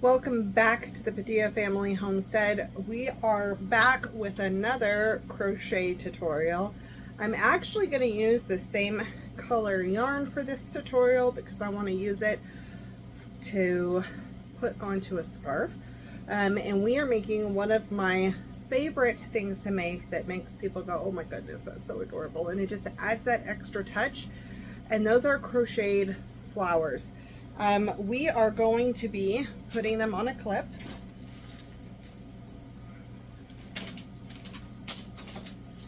Welcome back to the Padilla Family Homestead. We are back with another crochet tutorial. I'm actually going to use the same color yarn for this tutorial because I want to use it to put onto a scarf. And we are making one of my favorite things to make that makes people go, oh my goodness, that's so adorable. And it just adds that extra touch. And those are crocheted flowers. We are going to be putting them on a clip.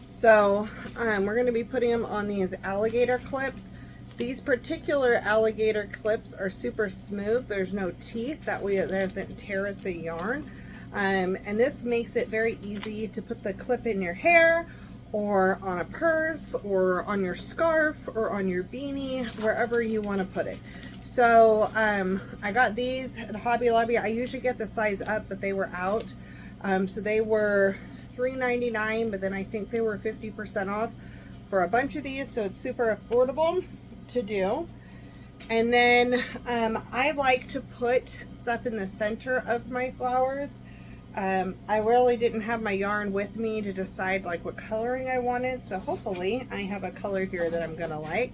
So we're going to be putting them on these alligator clips. These particular alligator clips are super smooth. There's no teeth, that way it doesn't tear at the yarn. And this makes it very easy to put the clip in your hair, or on a purse, or on your scarf, or on your beanie, wherever you want to put it. So I got these at Hobby Lobby. I usually get the size up, but they were out. So they were $3.99, but then I think they were 50% off for a bunch of these. So it's super affordable to do. And then I like to put stuff in the center of my flowers. I really didn't have my yarn with me to decide like what coloring I wanted. So hopefully I have a color here that I'm gonna like.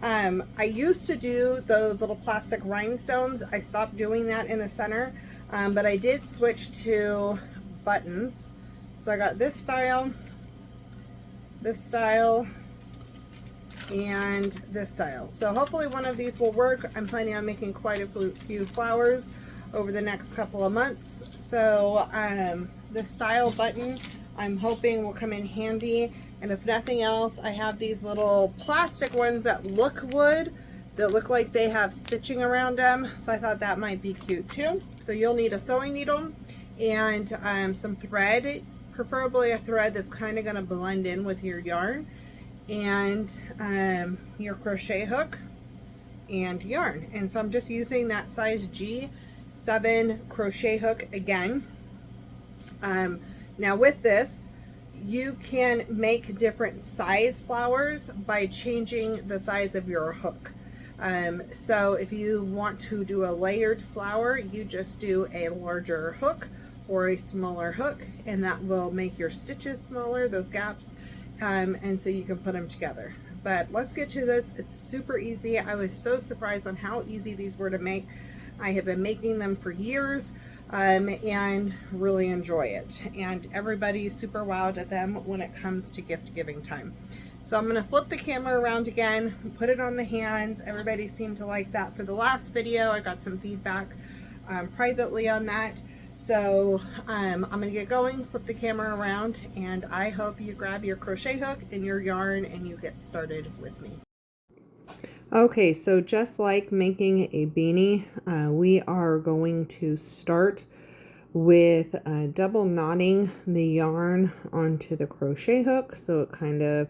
I used to do those little plastic rhinestones. I stopped doing that in the center, but I did switch to buttons. So I got this style, and this style. So hopefully one of these will work. I'm planning on making quite a few flowers over the next couple of months. So the style button I'm hoping will come in handy. And if nothing else, I have these little plastic ones that look wood, that look like they have stitching around them. So I thought that might be cute too. So you'll need a sewing needle and some thread, preferably a thread that's kind of going to blend in with your yarn, and your crochet hook and yarn. And so I'm just using that size G7 crochet hook again. Now with this, you can make different size flowers by changing the size of your hook. So if you want to do a layered flower, you just do a larger hook or a smaller hook, and that will make your stitches smaller, those gaps, and so you can put them together. But let's get to this. It's super easy. I was so surprised on how easy these were to make. I have been making them for years and really enjoy it. And everybody's super wowed at them when it comes to gift giving time. So I'm going to flip the camera around again, put it on the hands. Everybody seemed to like that for the last video. I got some feedback privately on that. So I'm going to get going, flip the camera around, and I hope you grab your crochet hook and your yarn and you get started with me. Okay, so just like making a beanie, we are going to start with double knotting the yarn onto the crochet hook so it kind of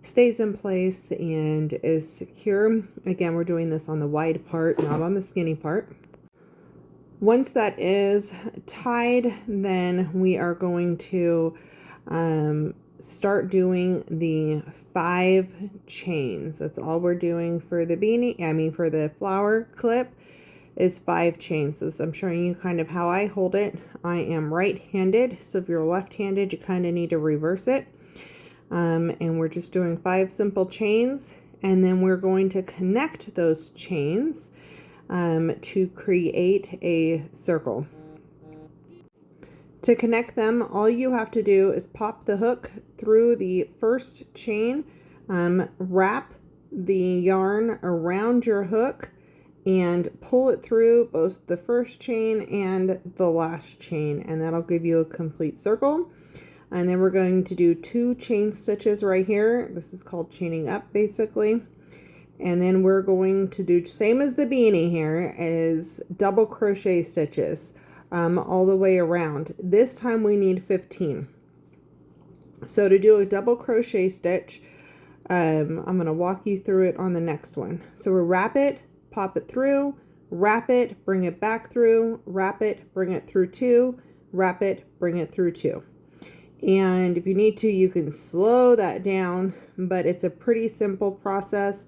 stays in place and is secure. Again, we're doing this on the wide part, not on the skinny part. Once that is tied, then we are going to start doing the 5 chains. That's all we're doing for the beanie, for the flower clip is 5 chains. So I'm showing you kind of how I hold it. I am right-handed, so if you're left-handed, you kind of need to reverse it. And we're just doing 5 simple chains, and then we're going to connect those chains to create a circle. To connect them, all you have to do is pop the hook through the first chain, wrap the yarn around your hook, and pull it through both the first chain and the last chain, and that'll give you a complete circle. And then we're going to do 2 chain stitches right here. This is called chaining up, basically. And then we're going to do, same as the beanie here, is double crochet stitches all the way around. This time we need 15. So to do a double crochet stitch, I'm going to walk you through it on the next one. So we wrap it, pop it through, wrap it, bring it back through, wrap it, bring it through 2, wrap it, bring it through 2. And if you need to, you can slow that down, but it's a pretty simple process.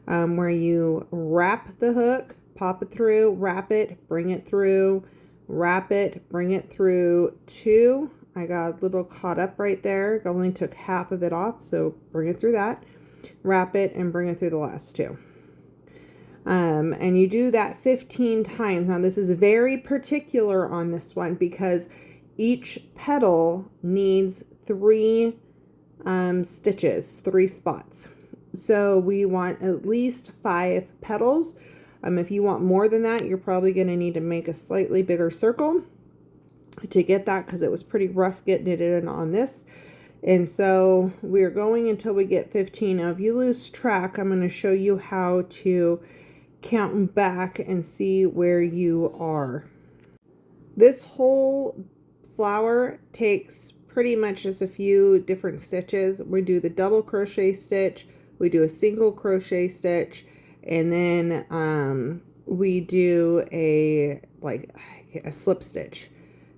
Where you wrap the hook, pop it through, wrap it, bring it through, wrap it, bring it through 2. I got a little caught up right there. It only took half of it off, so bring it through that. Wrap it and bring it through the last 2. And you do that 15 times. Now this is very particular on this one because each petal needs 3 stitches, 3 spots. So we want at least 5 petals. If you want more than that, you're probably going to need to make a slightly bigger circle to get that, because it was pretty rough getting it in on this. And so we're going until we get 15. Now if you lose track, I'm going to show you how to count them back and see where you are. This whole flower takes pretty much just a few different stitches. We do the double crochet stitch, we do a single crochet stitch, and then we do a slip stitch.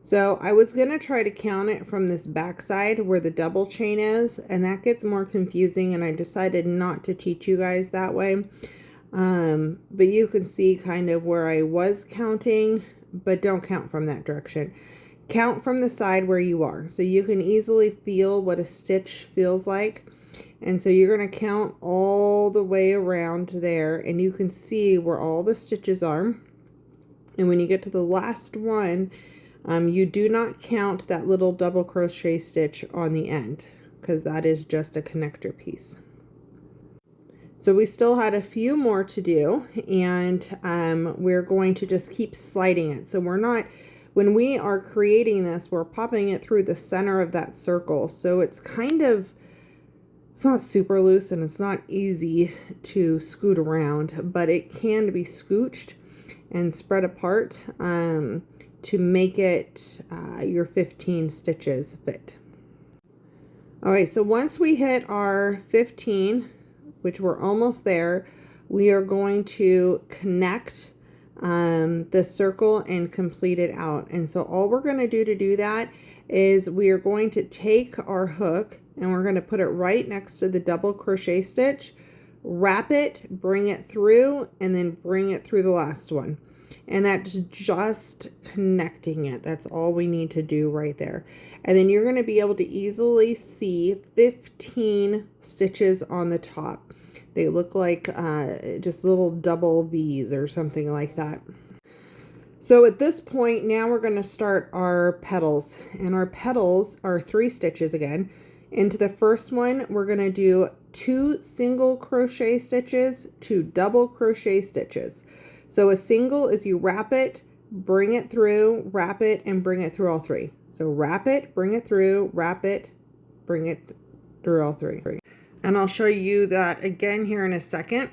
So I was gonna try to count it from this back side where the double chain is, and that gets more confusing, and I decided not to teach you guys that way. But you can see kind of where I was counting, but don't count from that direction. Count from the side where you are, so you can easily feel what a stitch feels like. And so you're going to count all the way around there, and you can see where all the stitches are. And when you get to the last one, you do not count that little double crochet stitch on the end, because that is just a connector piece. So we still had a few more to do, and we're going to just keep sliding it. So we're not, when we are creating this, we're popping it through the center of that circle. So it's kind of, it's not super loose and it's not easy to scoot around, but it can be scooched and spread apart to make it your 15 stitches fit. All right, so once we hit our 15, which we're almost there, we are going to connect the circle and complete it out. And so all we're going to do that is we are going to take our hook and we're going to put it right next to the double crochet stitch, wrap it, bring it through, and then bring it through the last one. And that's just connecting it. That's all we need to do right there. And then you're going to be able to easily see 15 stitches on the top. They look like just little double V's or something like that. So at this point, now we're going to start our petals. And our petals are 3 stitches again. Into the first one, we're going to do 2 single crochet stitches, 2 double crochet stitches. So a single is you wrap it, bring it through, wrap it, and bring it through all 3. So wrap it, bring it through, wrap it, bring it through all 3. And I'll show you that again here in a second.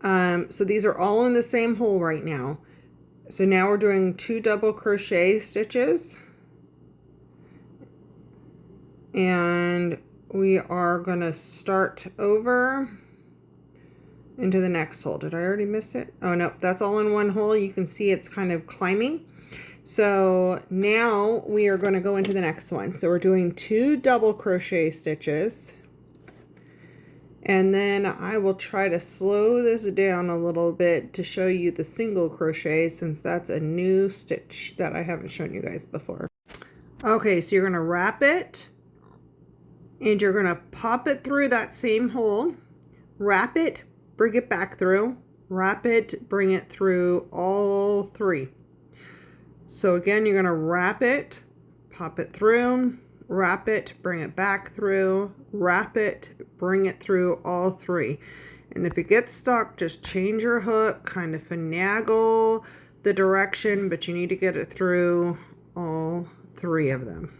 So these are all in the same hole right now. So now we're doing 2 double crochet stitches. And we are going to start over into the next hole. Did I already miss it? Oh no, that's all in one hole. You can see it's kind of climbing. So now we are going to go into the next one. So we're doing 2 double crochet stitches. And then I will try to slow this down a little bit to show you the single crochet, since that's a new stitch that I haven't shown you guys before. Okay, so you're going to wrap it and you're going to pop it through that same hole, wrap it, bring it back through, wrap it, bring it through all 3. So again, you're going to wrap it, pop it through, wrap it, bring it back through, wrap it, bring it through all 3. And if it gets stuck, just change your hook, kind of finagle the direction, but you need to get it through all 3 of them.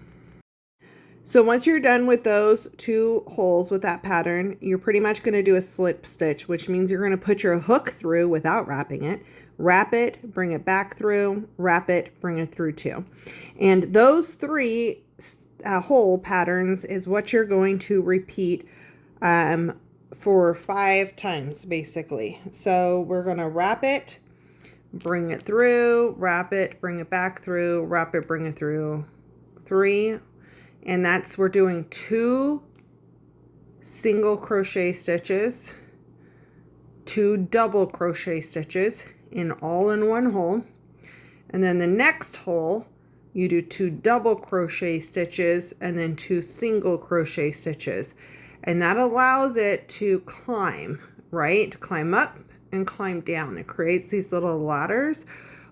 So once you're done with those 2 holes with that pattern, you're pretty much going to do a slip stitch, which means you're going to put your hook through without wrapping it, wrap it, bring it back through, wrap it, bring it through 2. And those 3 hole patterns is what you're going to repeat for 5 times basically. So we're going to wrap it, bring it through, wrap it, bring it back through, wrap it, bring it through 3. And that's, we're doing 2 single crochet stitches, 2 double crochet stitches all in one hole. And then the next hole, you do 2 double crochet stitches and then 2 single crochet stitches. And that allows it to climb, right? Climb up and climb down. It creates these little ladders,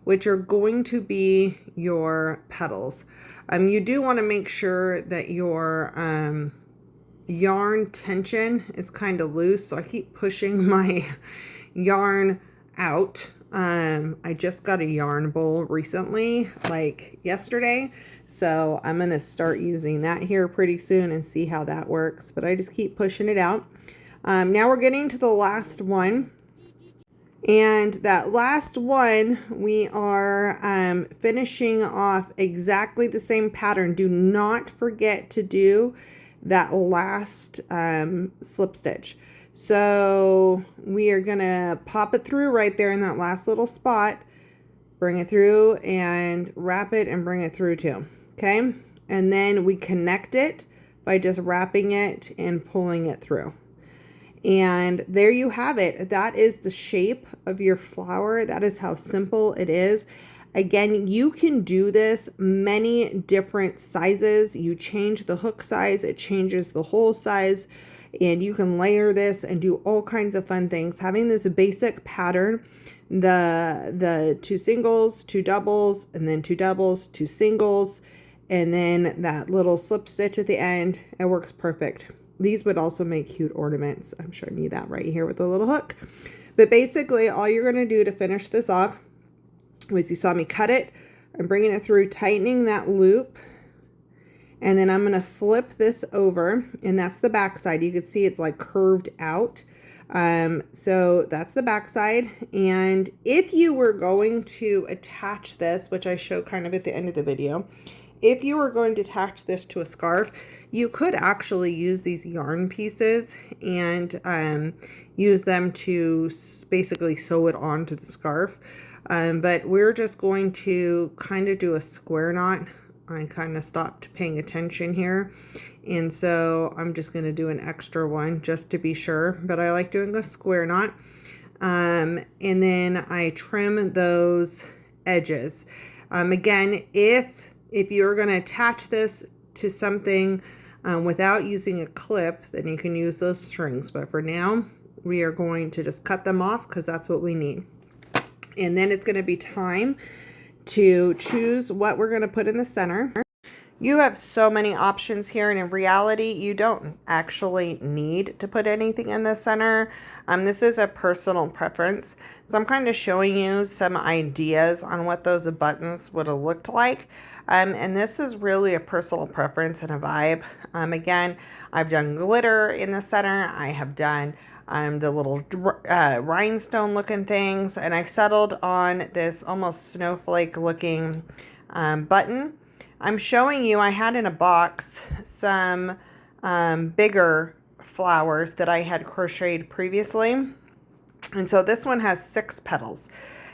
which are going to be your petals. You do want to make sure that your yarn tension is kind of loose. So I keep pushing my yarn out. I just got a yarn bowl recently, like yesterday. So I'm going to start using that here pretty soon and see how that works. But I just keep pushing it out. Now we're getting to the last one. And that last one, we are finishing off exactly the same pattern. Do not forget to do that last slip stitch. So we are going to pop it through right there in that last little spot, bring it through and wrap it and bring it through too. Okay. And then we connect it by just wrapping it and pulling it through. And there you have it. That is the shape of your flower. That is how simple it is. Again, you can do this many different sizes. You change the hook size, it changes the hole size, and you can layer this and do all kinds of fun things. Having this basic pattern, the 2 singles, 2 doubles, and then 2 doubles, 2 singles, and then that little slip stitch at the end, it works perfect. These would also make cute ornaments. I'm showing you that right here with a little hook. But basically, all you're going to do to finish this off was, you saw me cut it. I'm bringing it through, tightening that loop. And then I'm going to flip this over, and that's the back side. You can see it's like curved out. So that's the back side. And if you were going to attach this, which I show kind of at the end of the video, if you were going to attach this to a scarf, you could actually use these yarn pieces and use them to basically sew it onto the scarf. But we're just going to kind of do a square knot. I kind of stopped paying attention here. And so I'm just going to do an extra one just to be sure. But I like doing a square knot. And then I trim those edges. Again, if you're going to attach this to something without using a clip, then you can use those strings. But for now, we are going to just cut them off because that's what we need. And then it's going to be time to choose what we're going to put in the center. You have so many options here, and in reality, you don't actually need to put anything in the center. This is a personal preference. So I'm kind of showing you some ideas on what those buttons would have looked like. And this is really a personal preference and a vibe. Again, I've done glitter in the center. I have done the little rhinestone looking things, and I settled on this almost snowflake looking button. I'm showing you, I had in a box some bigger flowers that I had crocheted previously. And so this one has 6 petals.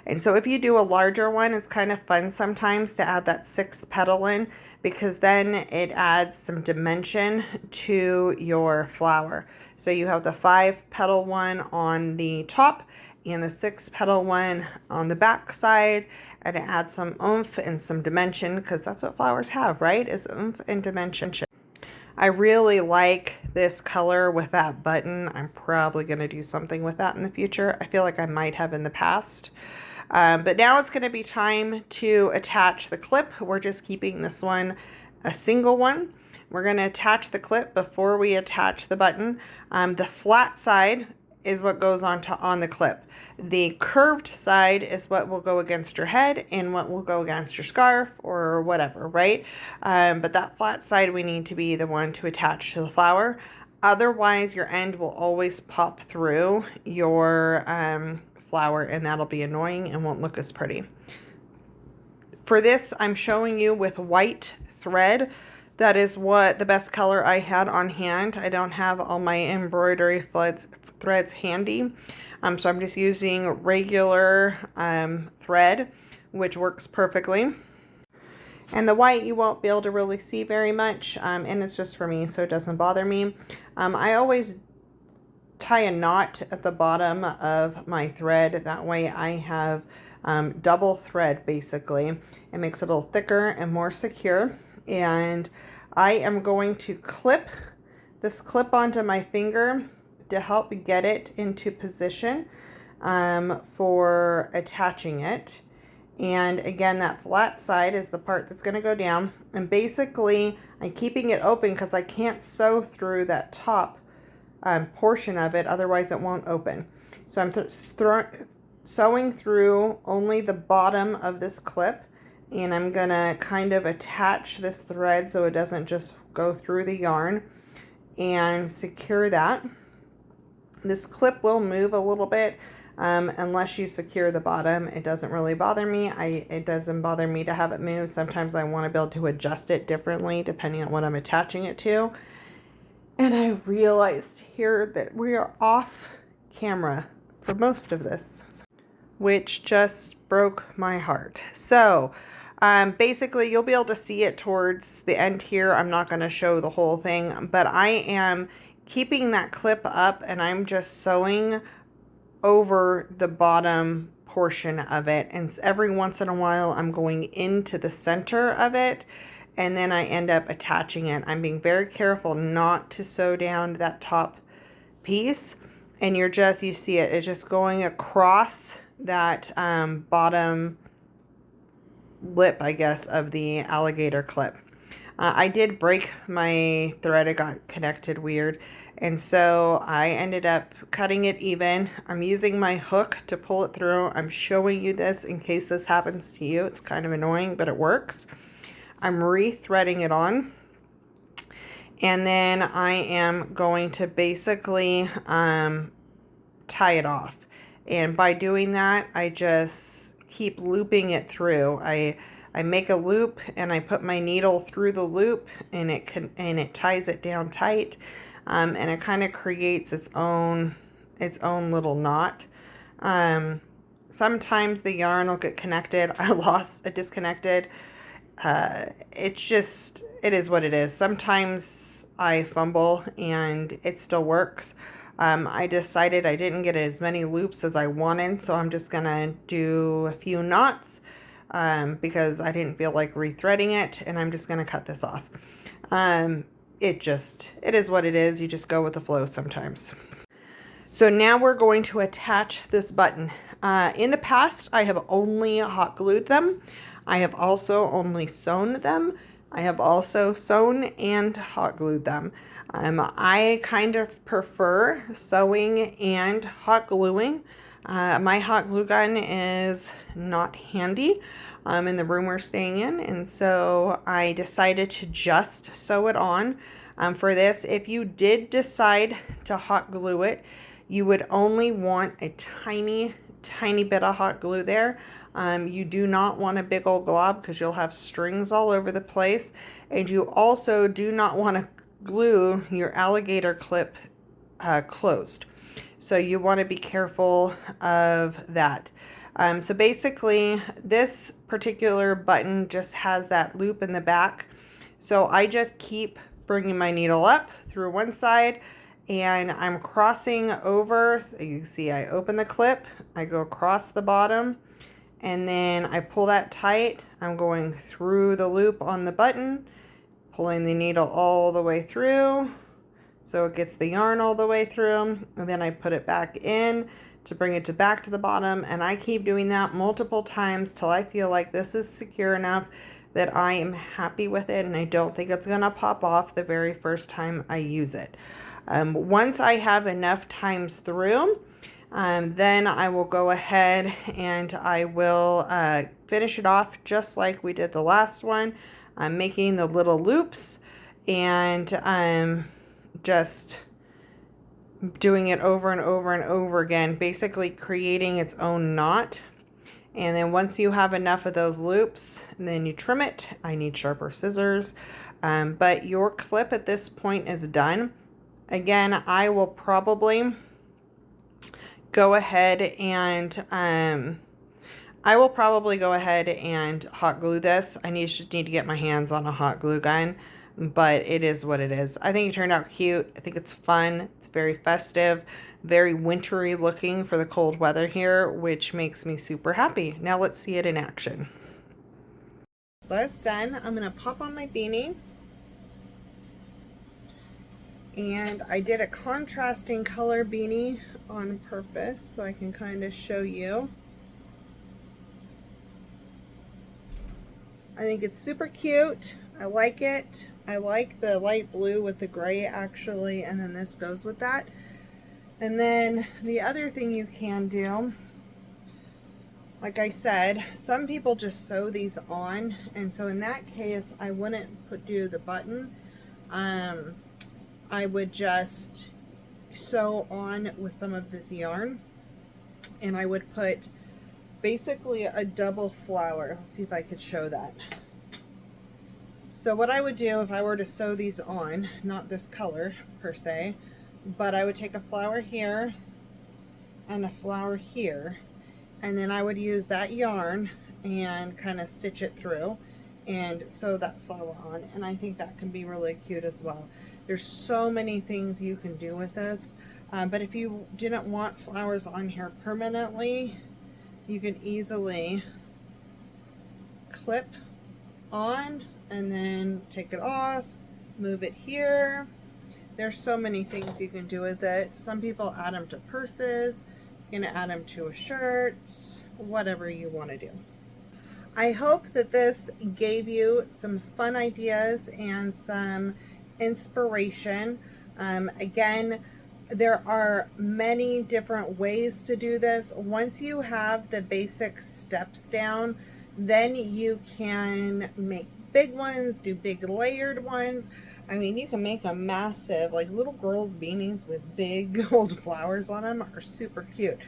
And so if you do a larger one, it's kind of fun sometimes to add that 6th petal in, because then it adds some dimension to your flower. So you have the 5 petal one on the top and the 6 petal one on the back side, and it adds some oomph and some dimension, because that's what flowers have, right? Is oomph and dimension. I really like this color with that button. I'm probably going to do something with that in the future. I feel like I might have in the past. But now it's going to be time to attach the clip. We're just keeping this one a single one. We're going to attach the clip before we attach the button. The flat side is what goes on the clip. The curved side is what will go against your head and what will go against your scarf or whatever, right? But that flat side, we need to be the one to attach to the flower. Otherwise, your end will always pop through your flower, and that'll be annoying and won't look as pretty. For this, I'm showing you with white thread. That is what the best color I had on hand. I don't have all my embroidery threads handy. So I'm just using regular thread, which works perfectly. And the white you won't be able to really see very much, and it's just for me, so it doesn't bother me. I always tie a knot at the bottom of my thread. That way I have double thread basically. It makes it a little thicker and more secure. And I am going to clip this clip onto my finger to help get it into position for attaching it. And again, that flat side is the part that's going to go down. And basically, I'm keeping it open because I can't sew through that top portion of it, otherwise it won't open. So I'm sewing through only the bottom of this clip, and I'm going to kind of attach this thread so it doesn't just go through the yarn and secure that. This clip will move a little bit. Unless you secure the bottom, it doesn't really bother me. It doesn't bother me to have it move. Sometimes I want to be able to adjust it differently depending on what I'm attaching it to. And I realized here that we are off camera for most of this, which just broke my heart. So basically you'll be able to see it towards the end here. I'm not going to show the whole thing, but I am keeping that clip up and I'm just sewing over the bottom portion of it, and every once in a while I'm going into the center of it, and then I end up attaching it. I'm being very careful not to sew down that top piece, and you see it's just going across that bottom lip, I guess, of the alligator clip. I did break my thread. It got connected weird. And so I ended up cutting it even. I'm using my hook to pull it through. I'm showing you this in case this happens to you. It's kind of annoying, but it works. I'm re-threading it on. And then I am going to basically tie it off. And by doing that, I just keep looping it through. I make a loop and I put my needle through the loop, and it ties it down tight. And it kind of creates its own little knot. Sometimes the yarn will get connected. It disconnected. It is what it is. Sometimes I fumble and it still works. I decided I didn't get as many loops as I wanted, so I'm just gonna do a few knots because I didn't feel like rethreading it, and I'm just gonna cut this off. It is what it is. You just go with the flow sometimes. So now we're going to attach this button. In the past, I have only hot glued them. I have also only sewn them. I have also sewn and hot glued them. I kind of prefer sewing and hot gluing. My hot glue gun is not handy in the room we're staying in, and so I decided to just sew it on. For this, if you did decide to hot glue it, you would only want a tiny bit of hot glue there. You do not want a big old glob because you'll have strings all over the place, and you also do not want to glue your alligator clip closed. So you want to be careful of that. So basically, this particular button just has that loop in the back. So I just keep bringing my needle up through one side, and I'm crossing over. So you can see I open the clip, I go across the bottom, and then I pull that tight. I'm going through the loop on the button, pulling the needle all the way through so it gets the yarn all the way through, and then I put it back in to bring it back to the bottom, and I keep doing that multiple times till I feel like this is secure enough that I am happy with it, and I don't think it's gonna pop off the very first time I use it. Once I have enough times through, then I will go ahead and I will finish it off just like we did the last one. I'm making the little loops and just doing it over and over and over again, basically creating its own knot. And then once you have enough of those loops, then you trim it. I need sharper scissors, but your clip at this point is done. Again, I will probably go ahead and hot glue this. I just need to get my hands on a hot glue gun, but it is what it is. I think it turned out cute. I think it's fun. It's very festive. very wintry looking for the cold weather here, which makes me super happy. Now let's see it in action. So that's done. I'm going to pop on my beanie. And I did a contrasting color beanie on purpose so I can kind of show you. I think it's super cute. I like it. I like the light blue with the gray actually, and then this goes with that. And then the other thing you can do, like I said, some people just sew these on, and so in that case I wouldn't do the button. I would just sew on with some of this yarn, and I would put basically a double flower. Let's see if I could show that. So what I would do if I were to sew these on, not this color per se, but I would take a flower here and a flower here, and then I would use that yarn and kind of stitch it through and sew that flower on, and I think that can be really cute as well. There's so many things you can do with this, but if you didn't want flowers on here permanently, you can easily clip on and then take it off, move it here. There's so many things you can do with it. Some people add them to purses, you can add them to a shirt, whatever you want to do. I hope that this gave you some fun ideas and some inspiration. Again, there are many different ways to do this. Once you have the basic steps down, then you can make big ones, do big layered ones. I mean, you can make a massive, like little girls' beanies with big old flowers on them are super cute.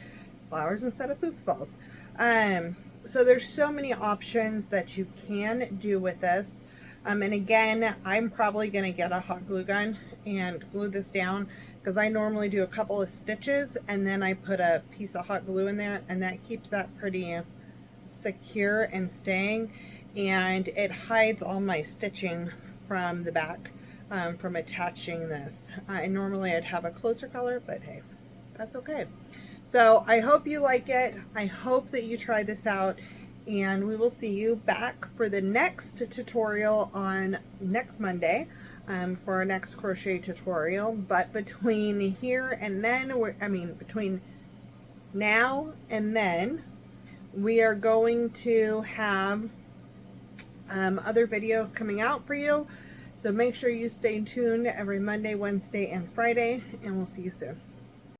Flowers instead of poof balls. So there's so many options that you can do with this. And again, I'm probably going to get a hot glue gun and glue this down, because I normally do a couple of stitches and then I put a piece of hot glue in there, and that keeps that pretty secure and staying, and it hides all my stitching from the back from attaching this. Normally I'd have a closer color, but hey, that's okay. So I hope you like it. I hope that you try this out, and we will see you back for the next tutorial on next Monday for our next crochet tutorial. But between here and then, between now and then, we are going to have other videos coming out for you. So make sure you stay tuned every Monday, Wednesday, and Friday, and we'll see you soon.